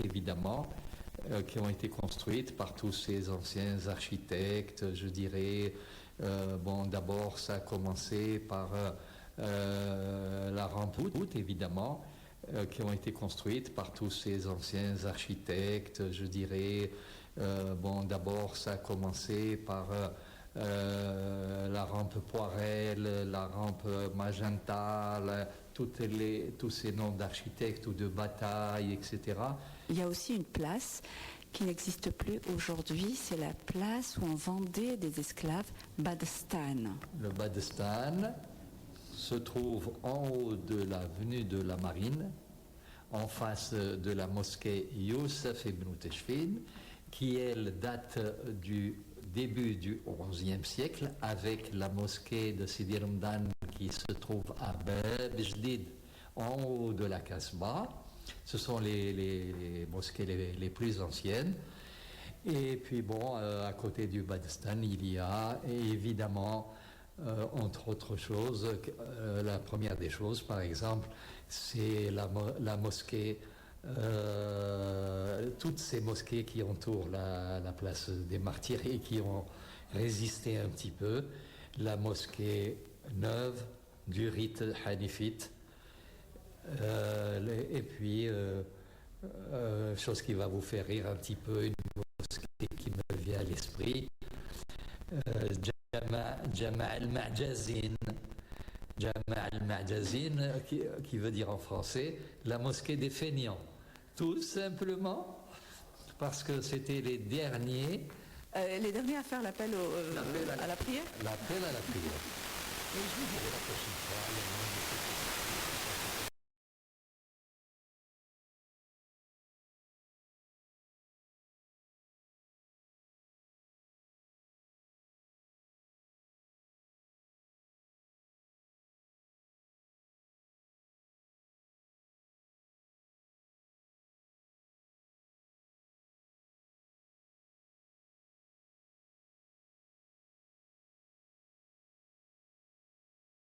évidemment, qui ont été construites par tous ces anciens architectes, je dirais. Bon, d'abord, ça a commencé par la rampe haute, évidemment, qui ont été construites par tous ces anciens architectes, je dirais. Bon, d'abord, ça a commencé par la rampe Poirel, la rampe Magenta, tous ces noms d'architectes ou de batailles, etc. Il y a aussi une place qui n'existe plus aujourd'hui, c'est la place où on vendait des esclaves, Badestan. Le Badestan se trouve en haut de l'avenue de la Marine, en face de la mosquée Youssef ibn Teshfin, qui elle date du début du XIe siècle, avec la mosquée de Sidi Ramdan qui se trouve à Bab Jdid, en haut de la Kasbah. Ce sont les mosquées les plus anciennes. Et puis bon, à côté du Badestan, il y a évidemment, entre autres choses, la première des choses, par exemple, c'est la mosquée, toutes ces mosquées qui entourent la place des Martyrs et qui ont résisté un petit peu, la mosquée neuve du rite hanifite, et puis, chose qui va vous faire rire un petit peu, une mosquée qui me vient à l'esprit, Jama' al-Ma'jazin. Jama' al-Ma'jazin, qui veut dire en français la mosquée des feignants. Tout simplement parce que c'était les derniers. Les derniers à faire l'appel à la prière. L'appel à la prière. Et je vous dirais,